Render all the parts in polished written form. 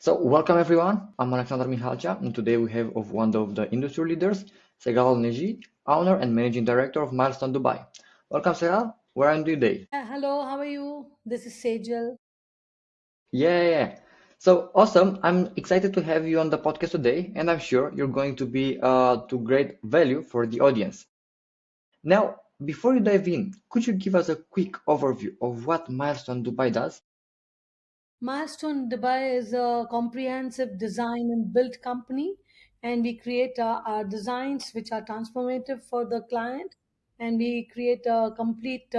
Welcome everyone. I'm Alexander Mihalcea, and today we have of one of the industry leaders, Sejal Nagjee, owner and managing director of Milestone Dubai. Welcome, Sejal. Where are you today? Hello, how are you? This is Sejal. Yeah. So awesome. I'm excited to have you on the podcast today, and I'm sure you're going to be to great value for the audience. Now, before you dive in, could you give us a quick overview of what Milestone Dubai does? Milestone Dubai is a comprehensive design and build company, and we create our designs which are transformative for the client, and we create a complete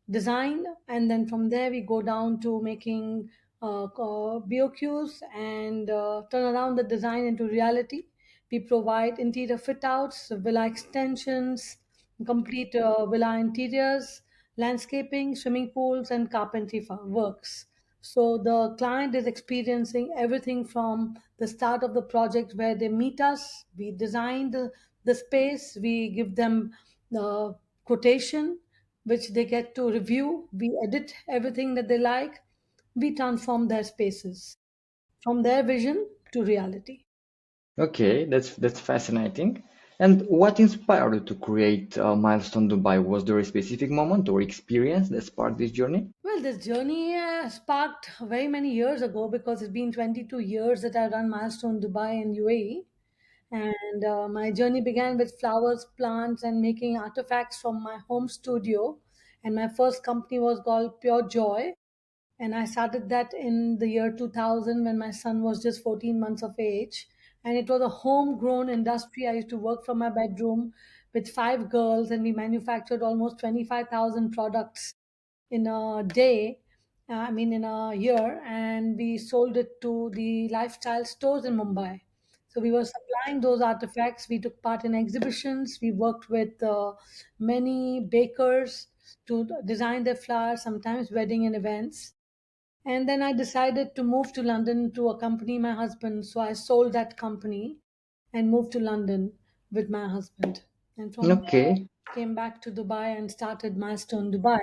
design, and then from there we go down to making BOQs and turn around the design into reality. We provide interior fit outs, villa extensions, complete villa interiors, landscaping, swimming pools, and carpentry works. So the client is experiencing everything from the start of the project where they meet us, we design the space, we give them the quotation, which they get to review, we edit everything that they like, we transform their spaces from their vision to reality. Okay, that's fascinating. And what inspired you to create Milestone Dubai? Was there a specific moment or experience that sparked this journey? Well, this journey sparked very many years ago because it's been 22 years that I run Milestone Dubai in UAE. And my journey began with flowers, plants, and making artifacts from my home studio. And my first company was called Pure Joy. And I started that in the year 2000 when my son was just 14 months of age. And it was a homegrown industry. I used to work from my bedroom with five girls, and we manufactured almost 25,000 products in a day, I mean, in a year, and we sold it to the lifestyle stores in Mumbai. So we were supplying those artifacts. We took part in exhibitions. We worked with many bakers to design their flowers, sometimes wedding and events. And then I decided to move to London to accompany my husband. So I sold that company and moved to London with my husband. And from there, Okay, came back to Dubai and started Milestone Dubai.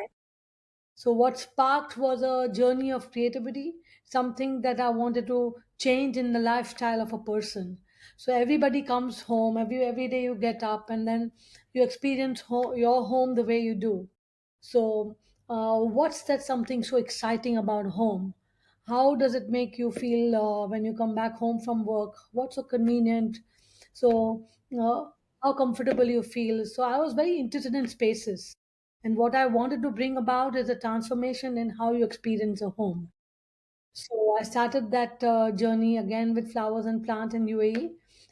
So, what sparked was a journey of creativity, something that I wanted to change in the lifestyle of a person. So, everybody comes home, every day you get up, and then you experience your home the way you do. So, what's that something so exciting about home? How does it make you feel when you come back home from work? What's so convenient? So, how comfortable you feel? So, I was very interested in spaces. And what I wanted to bring about is a transformation in how you experience a home. So I started that journey again with flowers and plants in UAE.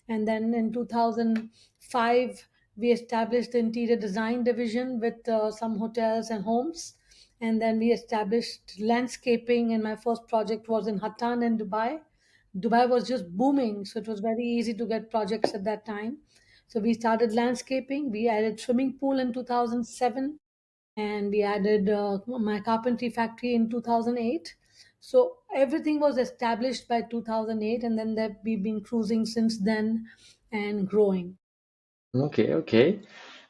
And then in 2005, we established the interior design division with some hotels and homes. And then we established landscaping, and my first project was in Hatan in Dubai. Dubai was just booming, so it was very easy to get projects at that time. So we started landscaping. We added swimming pool in 2007, and we added my carpentry factory in 2008. So everything was established by 2008, and then that we've been cruising since then and growing. okay.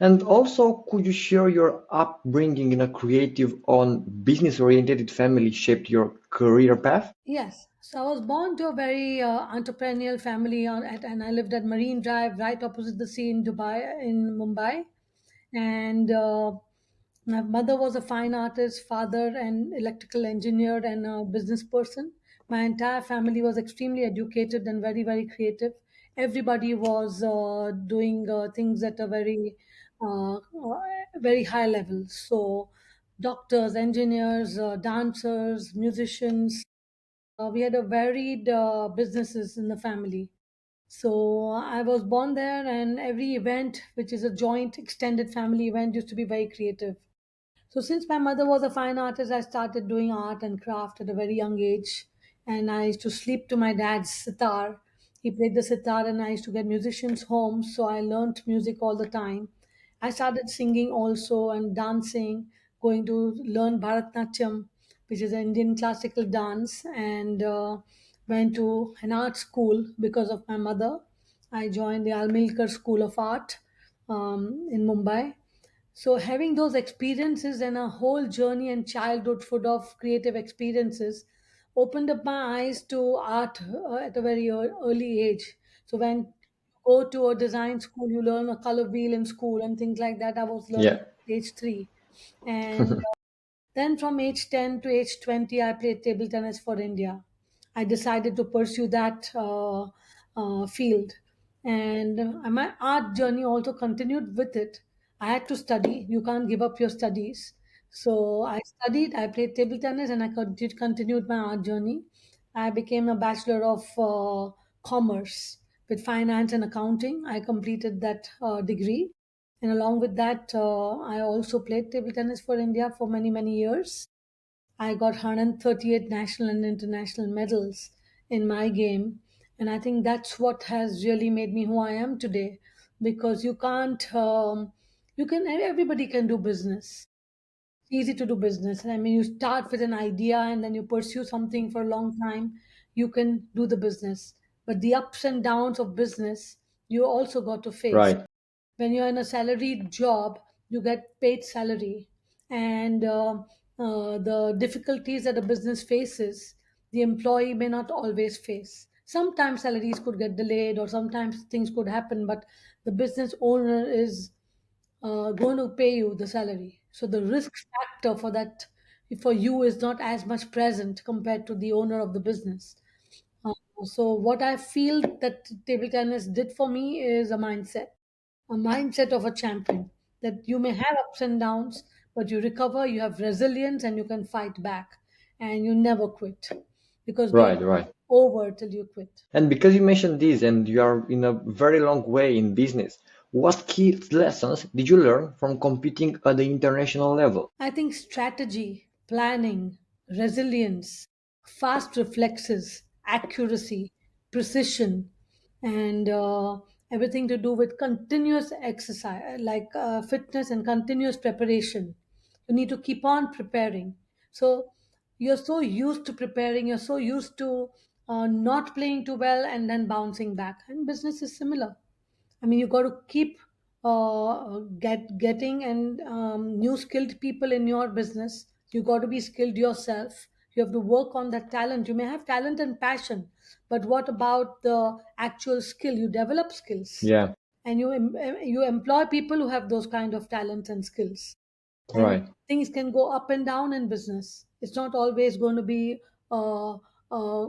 And also, could you share your upbringing in a creative on business-oriented family shaped your career path? Yes, so I was born to a very entrepreneurial family, and I lived at Marine Drive, right opposite the sea in Dubai, in Mumbai. And my mother was a fine artist, father an electrical engineer, and a business person. My entire family was extremely educated and very, very creative. Everybody was doing things at a very high level. So, doctors, engineers, dancers, musicians. We had a varied businesses in the family. So I was born there, and every event, which is a joint extended family event, used to be very creative. So since my mother was a fine artist, I started doing art and craft at a very young age. And I used to sleep to my dad's sitar. He played the sitar, and I used to get musicians home. So I learned music all the time. I started singing also and dancing, going to learn Bharatnatyam, which is an Indian classical dance, and went to an art school because of my mother. I joined the Almilkar School of Art in Mumbai. So, having those experiences and a whole journey and childhood full of creative experiences opened up my eyes to art at a very early age. So when you go to a design school, you learn a color wheel in school and things like that. I was learning Yeah. at age 3. And then from age 10 to age 20, I played table tennis for India. I decided to pursue that field. And my art journey also continued with it. I had to study. You can't give up your studies. So I studied, I played table tennis, and I continued my art journey. I became a Bachelor of Commerce with Finance and Accounting. I completed that degree. And along with that, I also played table tennis for India for many, many years. I got 138 national and international medals in my game. And I think that's what has really made me who I am today. Because everybody can do business. It's easy to do business. I mean, you start with an idea and then you pursue something for a long time, you can do the business. But the ups and downs of business, you also got to face. Right. When you're in a salaried job, you get paid salary, and the difficulties that a business faces, the employee may not always face. Sometimes salaries could get delayed, or sometimes things could happen, but the business owner is going to pay you the salary. So the risk factor for that for you is not as much present compared to the owner of the business. Uh, so what I feel that table tennis did for me is a mindset of a champion. That you may have ups and downs, but you recover, you have resilience, and you can fight back, and you never quit because game Right. Right. over till you quit. And because you mentioned this and you are in a very long way in business, what key lessons did you learn from competing at the international level? I think strategy, planning, resilience, fast reflexes, accuracy, precision, and everything to do with continuous exercise, like fitness and continuous preparation. You need to keep on preparing. So you're so used to preparing, you're so used to not playing too well and then bouncing back. And business is similar. I mean, you got to keep getting and new skilled people in your business. You got to be skilled yourself. You have to work on that talent. You may have talent and passion, but what about the actual skill? You develop skills, Yeah. and you employ people who have those kind of talents and skills. And Right. things can go up and down in business. It's not always going to be a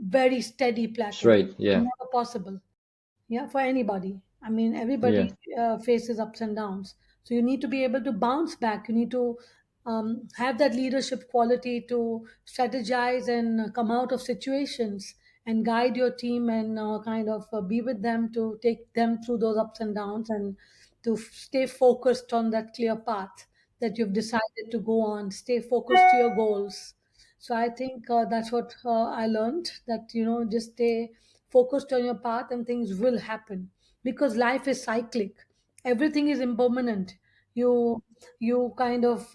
very steady plateau. Straight. Yeah. Never possible. Yeah, for anybody. I mean, everybody Yeah. faces ups and downs. So you need to be able to bounce back. You need to have that leadership quality to strategize and come out of situations and guide your team and kind of be with them to take them through those ups and downs and to stay focused on that clear path that you've decided to go on. Stay focused to your goals. So I think that's what I learned, that just stay focused on your path and things will happen, because life is cyclic. Everything is impermanent. You kind of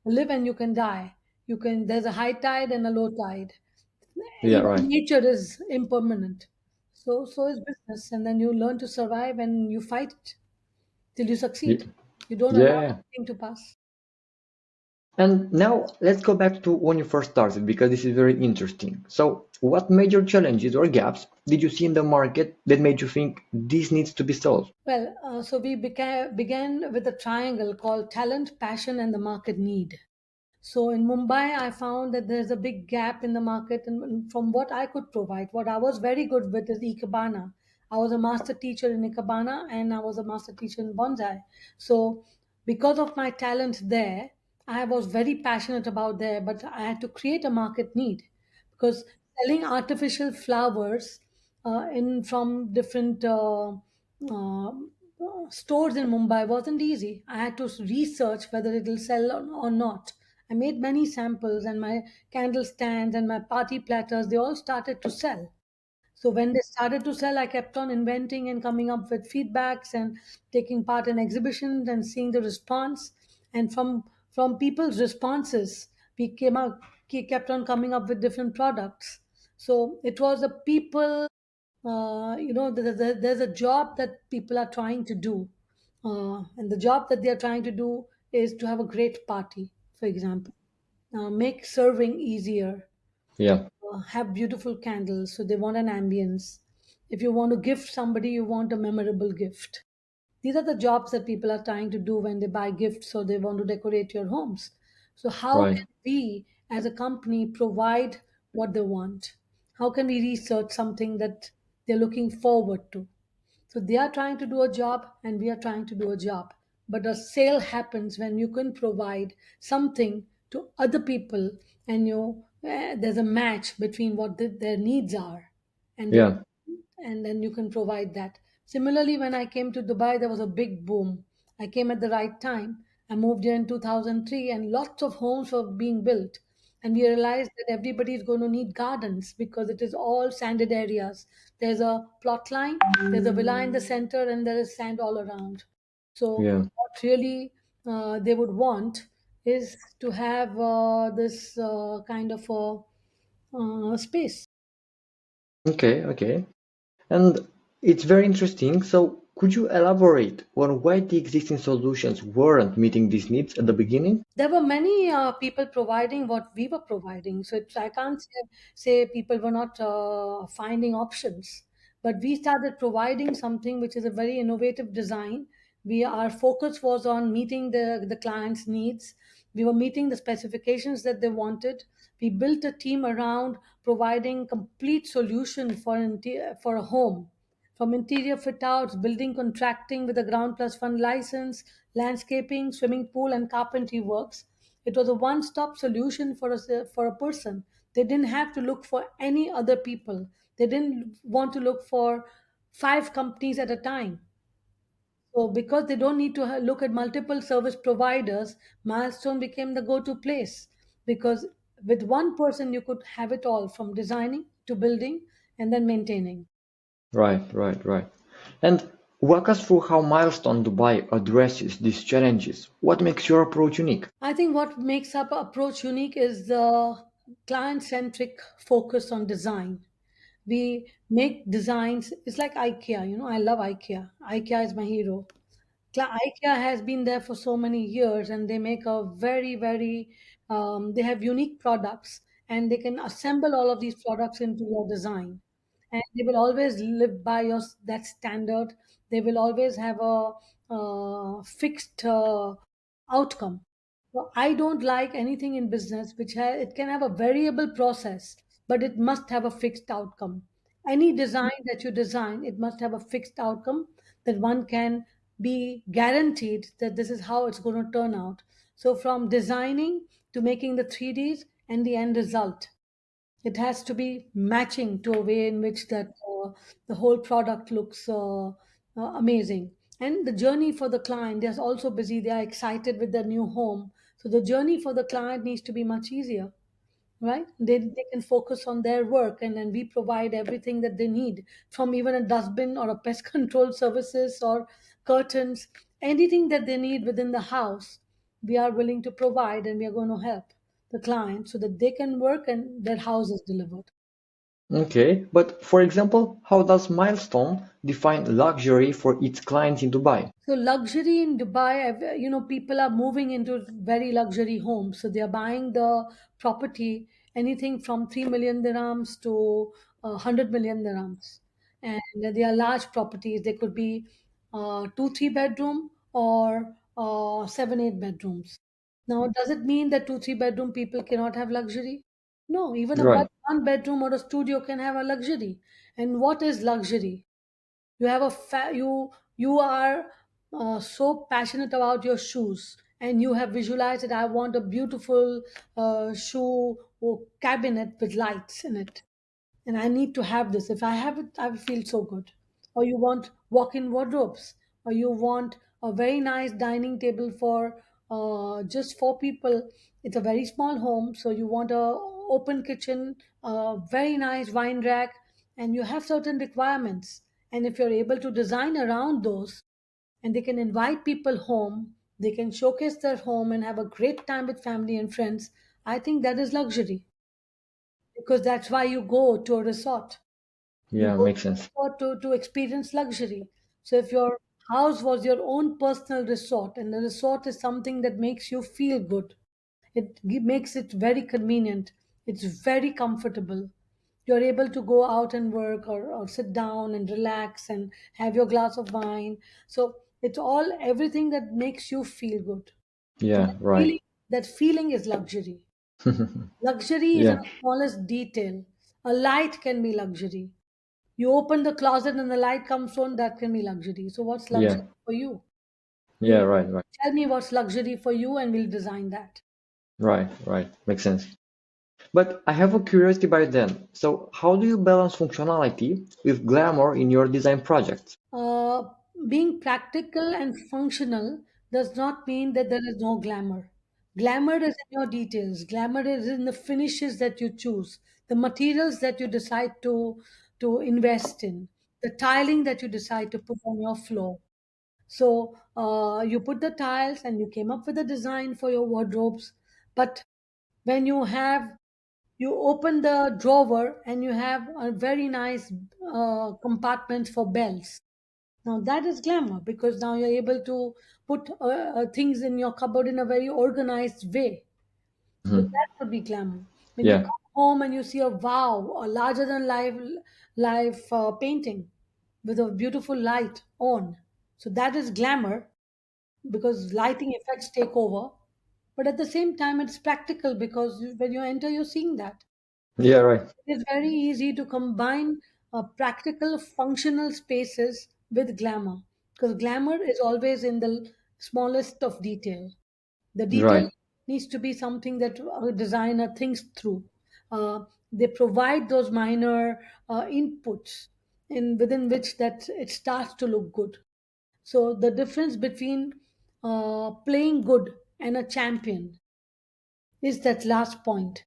live and you can die. There's a high tide and a low tide. Yeah. Even Right. nature is impermanent. So is business, and then you learn to survive and you fight it till you succeed. Ye- You don't allow Yeah. anything to pass. And now let's go back to when you first started because this is very interesting. So, what major challenges or gaps did you see in the market that made you think this needs to be solved? Well, so we began with a triangle called talent, passion, and the market need. So in Mumbai, I found that there's a big gap in the market, and from what I could provide, what I was very good with is Ikebana. I was a master teacher in Ikebana, and I was a master teacher in bonsai. So because of my talent there, I was very passionate about there, but I had to create a market need, because selling artificial flowers in from different stores in Mumbai wasn't easy. I had to research whether it will sell or not. I made many samples, and my candle stands and my party platters, they all started to sell. So when they started to sell, I kept on inventing and coming up with feedbacks and taking part in exhibitions and seeing the response. And from people's responses, we kept on coming up with different products. So it was a people, there's a job that people are trying to do, and the job that they are trying to do is to have a great party, for example, make serving easier, Yeah. have beautiful candles, so they want an ambience. If you want to gift somebody, you want a memorable gift. These are the jobs that people are trying to do when they buy gifts or they want to decorate your homes. So, how Right. can we as a company provide what they want? How can we research something that they're looking forward to? So they are trying to do a job and we are trying to do a job. But a sale happens when you can provide something to other people and there's a match between what their needs are, and they Yeah. and then you can provide that. Similarly, when I came to Dubai, there was a big boom. I came at the right time. I moved here in 2003 and lots of homes were being built. And we realized that everybody is going to need gardens because it is all sanded areas. There's a plot line, there's a villa in the center, and there is sand all around. So, Yeah. what really they would want is to have this kind of a space. Okay. Okay. And it's very interesting. So, could you elaborate on why the existing solutions weren't meeting these needs at the beginning? There were many people providing what we were providing. So I can't say people were not finding options, but we started providing something which is a very innovative design. Our focus was on meeting the client's needs. We were meeting the specifications that they wanted. We built a team around providing complete solution for a home, from interior fit outs, building contracting with a ground plus fund license, landscaping, swimming pool, and carpentry works. It was a one stop solution for a person. They didn't have to look for any other people, they didn't want to look for five companies at a time. So, because they don't need to look at multiple service providers, Milestone became the go to place because with one person you could have it all from designing to building and then maintaining. Right. Right. Right. And walk us through how Milestone Dubai addresses these challenges. What makes your approach unique? I think what makes our approach unique is the client centric focus on design. We make designs, it's like IKEA, I love IKEA. IKEA is my hero. IKEA has been there for so many years and they make a they have unique products and they can assemble all of these products into your design. And they will always live by that standard. They will always have a fixed outcome. So I don't like anything in business it can have a variable process, but it must have a fixed outcome. Any design that you design, it must have a fixed outcome that one can be guaranteed that this is how it's going to turn out. So from designing to making the 3Ds and the end result, it has to be matching to a way in which the whole product looks amazing. And the journey for the client, they're also busy, they are excited with their new home. So the journey for the client needs to be much easier, right? They can focus on their work and then we provide everything that they need, from even a dustbin or a pest control services or curtains, anything that they need within the house, we are willing to provide and we are going to help the client so that they can work and their house is delivered. Okay, but for example, how does Milestone define luxury for its clients in Dubai? So luxury in Dubai, people are moving into very luxury homes. So they are buying the property, anything from 3 million dirhams to 100 million dirhams, and they are large properties. They could be two, three bedroom or seven, eight bedrooms. Now, does it mean that two, three bedroom people cannot have luxury? No, even a Right. one bedroom or a studio can have a luxury. And what is luxury? You have you are so passionate about your shoes and you have visualized that I want a beautiful shoe or cabinet with lights in it, and I need to have this. If I have it, I will feel so good. Or you want walk-in wardrobes, or you want a very nice dining table for just four people. It's a very small home, so you want a open kitchen, a very nice wine rack, and you have certain requirements. And if you're able to design around those, and they can invite people home, they can showcase their home and have a great time with family and friends. I think that is luxury because that's why you go to a resort. You Yeah, go makes sense. to experience luxury. So if your house was your own personal resort, and the resort is something that makes you feel good, makes it very convenient. It's very comfortable. You're able to go out and work, or sit down and relax and have your glass of wine. So it's all everything that makes you feel good. So Yeah, right. that feeling is luxury. Luxury is in Yeah, the smallest detail. A light can be luxury. You open the closet and the light comes on, that can be luxury. So what's yeah, luxury for you? yeah, You right, right, tell me what's luxury for you and we'll design that. right, right. Makes sense. But I have a curiosity by then. So, how do you balance functionality with glamour in your design projects? Uh, Being practical and functional does not mean that there is no glamour. Glamour is in your details. Glamour is in the finishes that you choose, the materials that you decide to invest in, the tiling that you decide to put on your floor. So you put the tiles and you came up with a design for your wardrobes. But when you open the drawer and you have a very nice compartment for belts. Now that is glamour because now you're able to put things in your cupboard in a very organized way. So Mhm. that would be glamour. When you Yeah, come home and you see a wow, a larger than life painting with a beautiful light on. So that is glamour because lighting effects take over. But at the same time, it's practical because when you enter, you're seeing that. yeah, So right. it is very easy to combine practical, functional spaces with glamour because glamour is always in the smallest of detail. The detail Right. needs to be something that a designer thinks through. They provide those minor inputs in within which that it starts to look good. So the difference between playing good and a champion is that last point.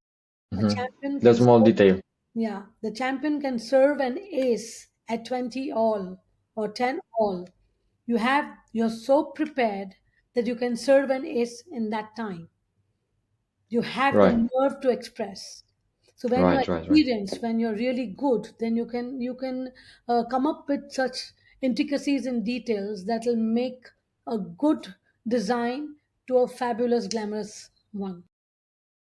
A Hmm. champion The can small serve, detail. yeah, the champion can serve an ace at 20 all or 10 all. You're so prepared that you can serve an ace in that time. You have the Right, nerve to express. So when you're right, right, right. experienced, when you're really good, then you can come up with such intricacies and details that will make a good design to a fabulous glamorous one.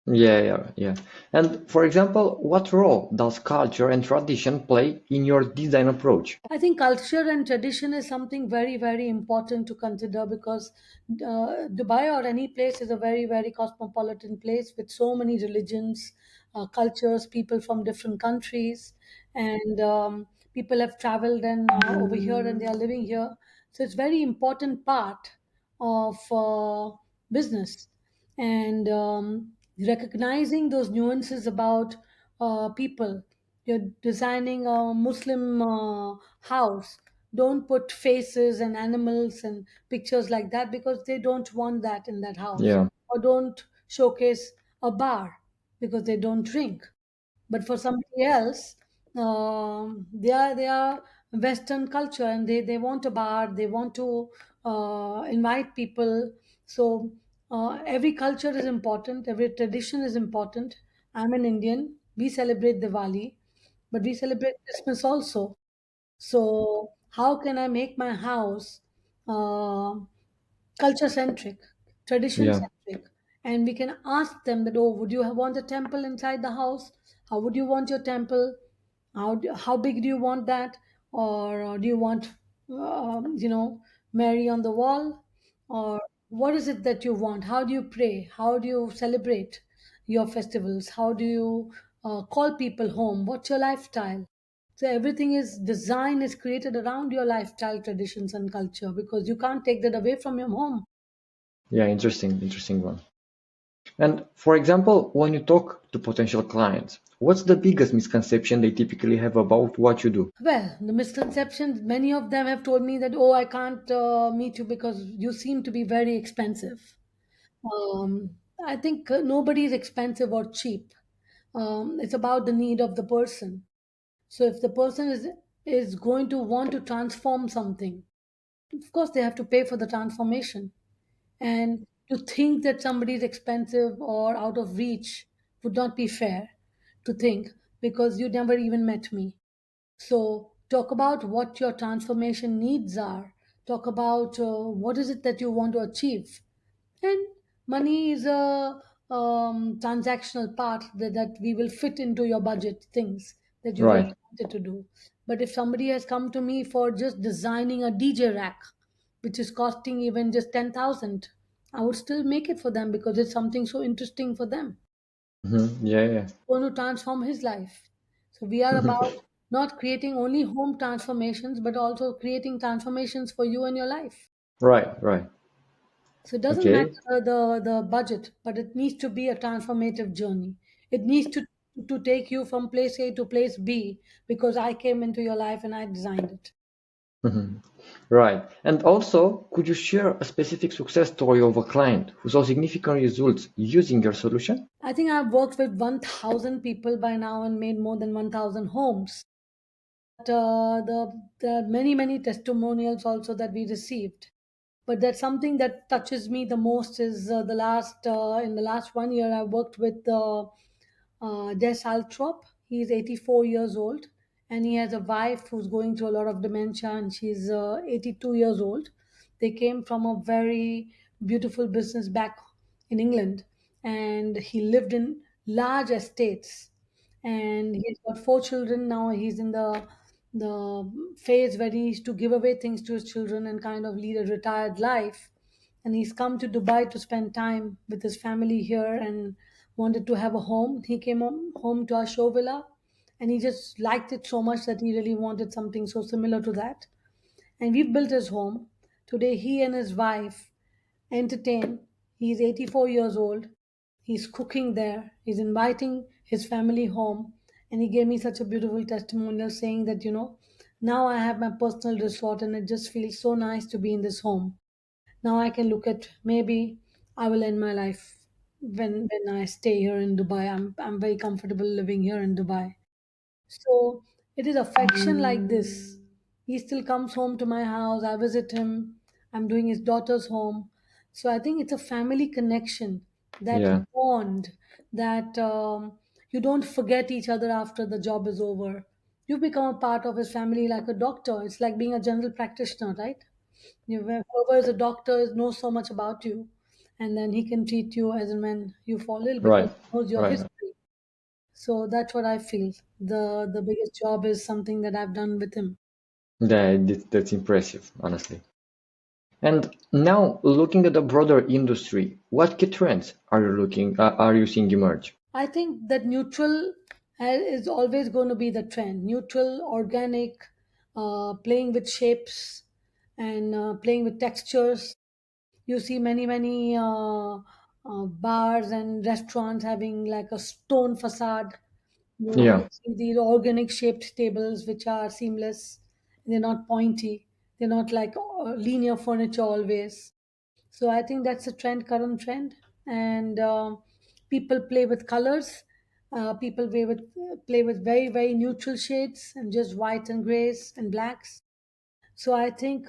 Yeah, yeah, yeah. And for example, what role does culture and tradition play in your design approach? I think culture and tradition is something very, very important to consider because Dubai or any place is a very, very cosmopolitan place with so many religions, cultures, people from different countries, and people have traveled and over here and they are living here. So it's very important part of business and recognizing those nuances about people. You're designing a Muslim house. Don't put faces and animals and pictures like that because they don't want that in that house. Yeah, Or don't showcase a bar because they don't drink. But for somebody else, they are Western culture and they want a bar. They want to invite people. So every culture is important. Every tradition is important. I'm an Indian. We celebrate Diwali, but we celebrate Christmas also. So how can I make my house uh, culture centric, tradition yeah, centric? And we can ask them that, oh, would you want a temple inside the house? How would you want your temple? How big do you want that? Or do you want, Mary on the wall? Or what is it that you want? How do you pray? How do you celebrate your festivals? How do you call people home? What's your lifestyle? So everything is design is created around your lifestyle, traditions, and culture because you can't take that away from your home. yeah. Interesting, interesting one. And for example, when you talk to potential clients, what's the biggest misconception they typically have about what you do? Well, the misconceptions, many of them have told me that, oh, I can't meet you because you seem to be very expensive. I think nobody is expensive or cheap. It's about the need of the person. So if the person is going to want to transform something, of course they have to pay for the transformation. And to think that somebody is expensive or out of reach would not be fair to think because you never even met me. So, talk about what your transformation needs are. Talk about what is it that you want to achieve. And money is a transactional part that we will fit into your budget things that you really Right. wanted to do. But if somebody has come to me for just designing a DJ rack, which is costing even just 10,000, I would still make it for them because it's something so interesting for them, Yeah, yeah. going to transform his life. So we are about not creating only home transformations, but also creating transformations for you and your life. Right, right. So it doesn't Okay. matter the budget, but it needs to be a transformative journey. It needs to take you from place A to place B because I came into your life and I designed it. Mhm. Right. And also, could you share a specific success story of a client who saw significant results using your solution? I think I've worked with 1,000 people by now and made more than 1,000 homes. But, there are many testimonials also that we received. But that's something that touches me the most is in the last 1 year I worked with Des Altrop. He's 84 years old and he has a wife who's going through a lot of dementia and she's 82 years old. They came from a very beautiful business back in England and he lived in large estates and he's got 4 children now. He's in the phase where he needs to give away things to his children and kind of lead a retired life. And he's come to Dubai to spend time with his family here and wanted to have a home. He came home to our show villa and he just liked it so much that he really wanted something so similar to that. And we've built his home. Today, he and his wife entertain. He's 84 years old. He's cooking there. He's inviting his family home. And he gave me such a beautiful testimonial saying that, now I have my personal resort and it just feels so nice to be in this home. Now I can look at maybe I will end my life when I stay here in Dubai. I'm very comfortable living here in Dubai. So it is affection like this. He still comes home to my house. I visit him. I'm doing his daughter's home. So I think it's a family connection, that Yeah. bond, that you don't forget each other after the job is over. You become a part of his family like a doctor. It's like being a general practitioner, right? Whoever is a doctor knows so much about you, and then he can treat you as and when you fall ill because Right. he knows your Right. history. So that's what I feel. The biggest job is something that I've done with him. That's impressive, honestly. And now, looking at the broader industry, what key trends are you seeing emerge? I think that neutral is always going to be the trend. Neutral, organic, playing with shapes and playing with textures. You see many bars and restaurants having like a stone facade. You Yeah. see these organic shaped tables which are seamless. They're not pointy. They're not like linear furniture always. So I think that's a current trend, and people play with colors. People play with very neutral shades and just white and grays and blacks. So I think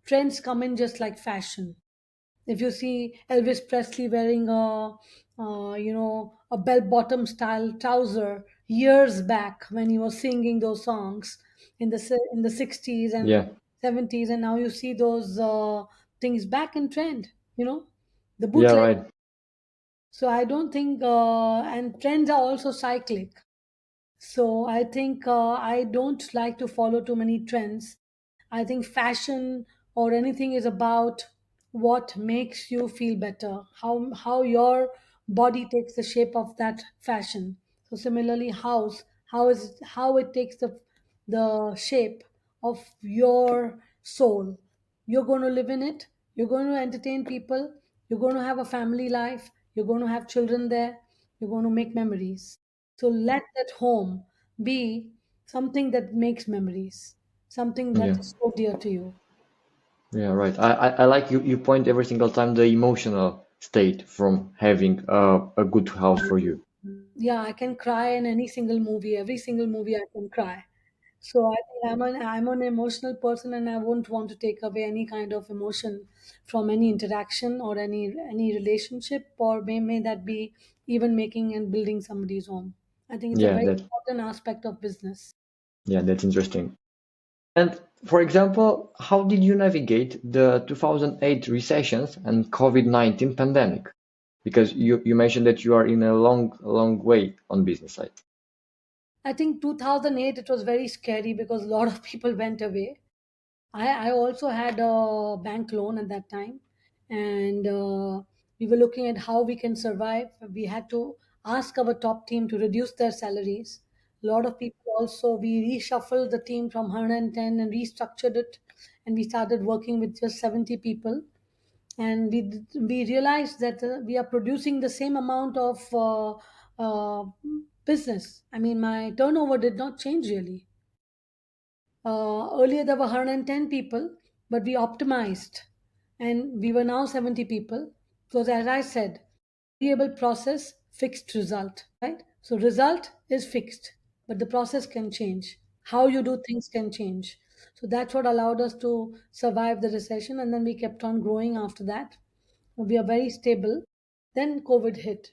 trends come in just like fashion. If you see Elvis Presley wearing a bell bottom style trouser years back when he was singing those songs in the 60s and Yeah. 70s, and now you see those things back in trend, the Yeah. bootleg. Right. So I don't think and trends are also cyclic. So I think I don't like to follow too many trends. I think fashion or anything is about what makes you feel better, how your body takes the shape of that fashion. So similarly, how it takes the shape of your soul. You're going to live in it. You're going to entertain people. You're going to have a family life. You're going to have children there. You're going to make memories. So let that home be something that makes memories, something that Yeah. is so dear to you. Yeah. Right. I like you point every single time the emotional state from having a good house for you. Yeah, I can cry in any single movie. Every single movie I can cry. So I think I'm an emotional person, and I won't want to take away any kind of emotion from any interaction or any relationship, or may that be even making and building somebody's home. I think it's a Yeah. very That. important aspect of business. Yeah. That's interesting. And for example, how did you navigate the 2008 recessions and COVID-19 pandemic? Because you mentioned that you are in a long way on business side. I think 2008 it was very scary because a lot of people went away. I also had a bank loan at that time, and we were looking at how we can survive. We had to ask our top team to reduce their salaries. A lot of people also, we reshuffled the team from 110 and restructured it, and we started working with just 70 people. And we realized that we are producing the same amount of business. I mean, my turnover did not change really. Earlier there were 110 people, but we optimized and we were now 70 people. Because as I said, variable process, fixed result, right? So result is fixed, but the process can change. How you do things can change. So that's what allowed us to survive the recession, and then we kept on growing after that. We are very stable. Then COVID hit.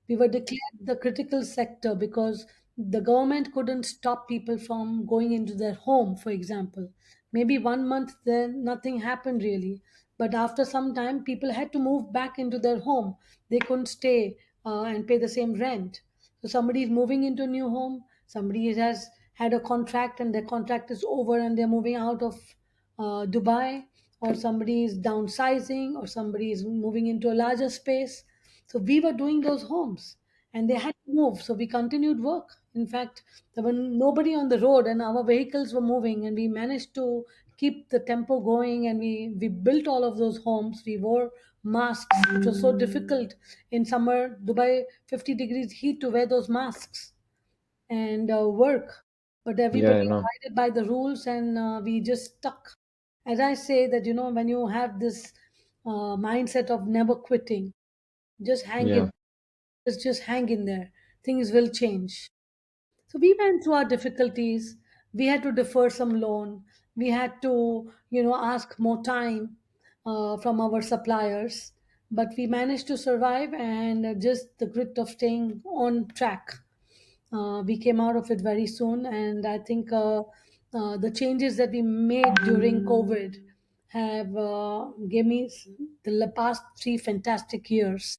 We were declared the critical sector because the government couldn't stop people from going into their home, for example. Maybe 1 month then nothing happened really. But after some time, people had to move back into their home. They couldn't stay and pay the same rent. So somebody is moving into a new home, somebody has had a contract and their contract is over and they're moving out of Dubai, or somebody is downsizing, or somebody is moving into a larger space. So we were doing those homes and they had to move. So we continued work. In fact, there were nobody on the road and our vehicles were moving, and we managed to keep the tempo going, and we built all of those homes. We wore masks. It was so difficult in summer, Dubai, 50 degrees heat, to wear those masks and work. But Yeah, everybody I know. abided by the rules, and we just stuck. As I say, that when you have this mindset of never quitting, just hang in, Yeah. just hang in there. Things will change. So we went through our difficulties. We had to defer some loan. We had to, ask more time from our suppliers. But we managed to survive, and just the grit of staying on track. We came out of it very soon, and I think the changes that we made during COVID have gave me the past 3 fantastic years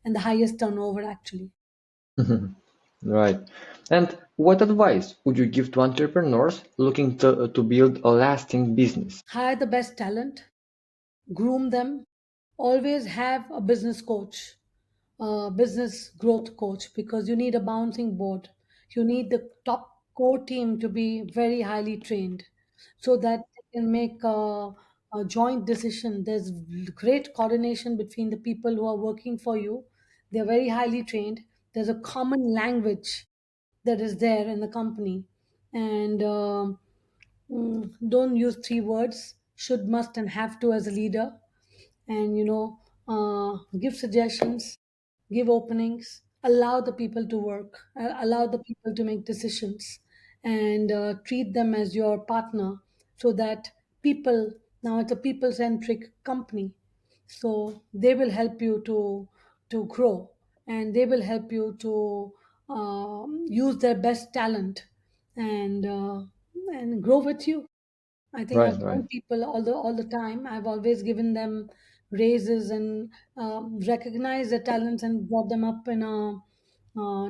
and the highest turnover actually. Right. And what advice would you give to entrepreneurs looking to build a lasting business? Hire the best talent, groom them, always have a business coach, a business growth coach, because you need a bouncing board. You need the top core team to be very highly trained so that they can make a joint decision. There's great coordination between the people who are working for you. They're very highly trained. There's a common language that is there in the company. And don't use 3 words: should, must, and have to as a leader. And give suggestions, give openings, allow the people to work, allow the people to make decisions, and treat them as your partner, so that people, now it's a people centric company, so they will help you to grow, and they will help you to use their best talent, and grow with you. I think Right, I've right. known people all the time. I've always given them raises and recognized their talents and brought them up in a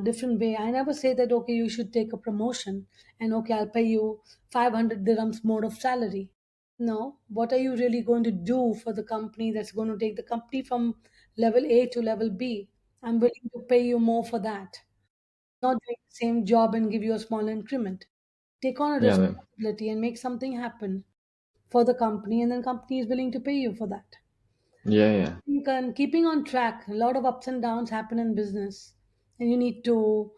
different way. I never say that okay, you should take a promotion and okay, I'll pay you 500 dirhams more of salary. No, what are you really going to do for the company that's going to take the company from level A to level B? I'm willing to pay you more for that. Not doing the same job and give you a small increment. Take on a Yeah, man. responsibility and make something happen for the company, and then company is willing to pay you for that. Yeah, yeah. I think, keeping on track, a lot of ups and downs happen in business, and you need to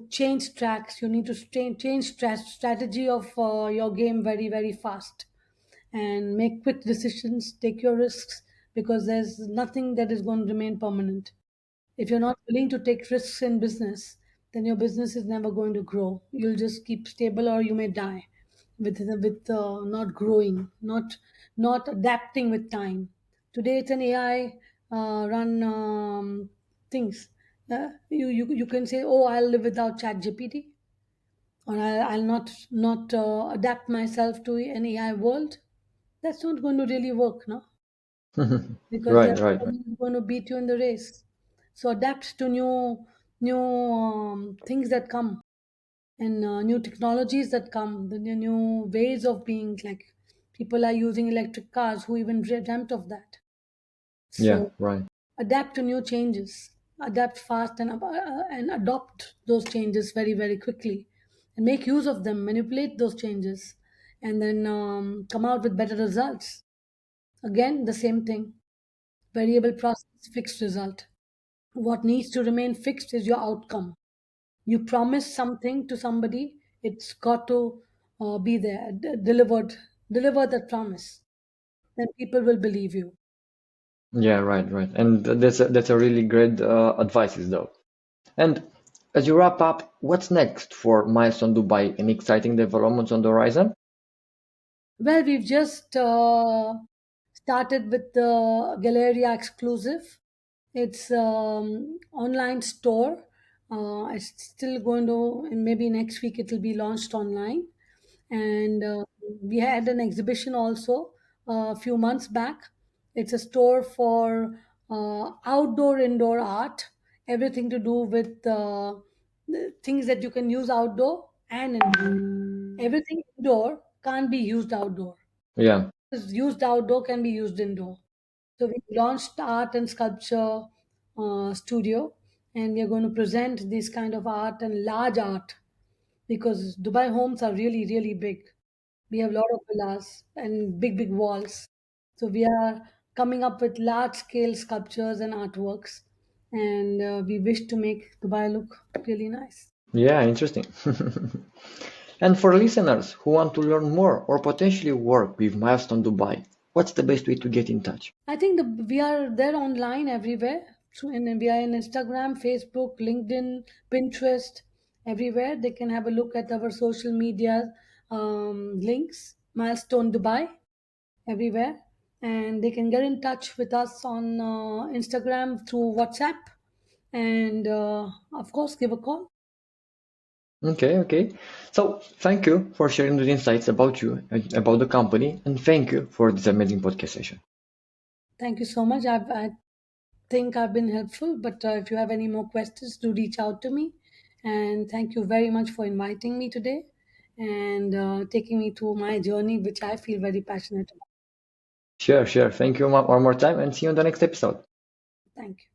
change tracks. You need to change strategy of your game very very fast, and make quick decisions, take your risks, because there's nothing that is going to remain permanent. If you're not willing to take risks in business, then your business is never going to grow. You'll just keep stable, or you may die with not growing, not adapting with time. Today it's an AI run things. You can say, oh, I'll live without Chat GPT, or I'll not adapt myself to an AI world. That's not going to really work, no, because Right, right, right. someone is going to beat you in the race. So adapt to new things that come, and new technologies that come, the new ways of being. Like people are using electric cars. Who even dreamt of that? Yeah, So right. adapt to new changes, adapt fast, and adopt those changes very very quickly, and make use of them, manipulate those changes, and then come out with better results. Again, the same thing. Variable process, fixed result. What needs to remain fixed is your outcome. You promise something to somebody, it's got to be there, deliver that promise. Then people will believe you. Yeah, right, right. And that's a really great advices though. And as you wrap up, what's next for Milestone Dubai? Any exciting developments on the horizon? Well, we've just started with the Galleria exclusive. It's online store. It's still going to, and maybe next week it will be launched online. And we had an exhibition also a few months back. It's a store for outdoor, indoor art, everything to do with the things that you can use outdoor and indoor. Everything indoor can't be used outdoor. Yeah. Is used outdoor can be used indoor. So we launched art and sculpture studio, and we are going to present this kind of art and large art, because Dubai homes are really really big. We have a lot of villas and big big walls. So we are coming up with large scale sculptures and artworks, and we wish to make Dubai look really nice. Yeah, interesting. And for listeners who want to learn more or potentially work with Milestone Dubai, what's the best way to get in touch? I think we are there online everywhere. We are in Instagram, Facebook, LinkedIn, Pinterest, everywhere. They can have a look at our social media links, Milestone Dubai, everywhere. And they can get in touch with us on Instagram through WhatsApp. And of course, give a call. Okay, okay. So thank you for sharing those insights about you and about the company, and thank you for this amazing podcast session. Thank you so much. I think I've been helpful, but if you have any more questions, do reach out to me. And thank you very much for inviting me today and taking me through my journey, which I feel very passionate about. Sure, sure. Thank you one more time, and see you on the next episode. Thank you.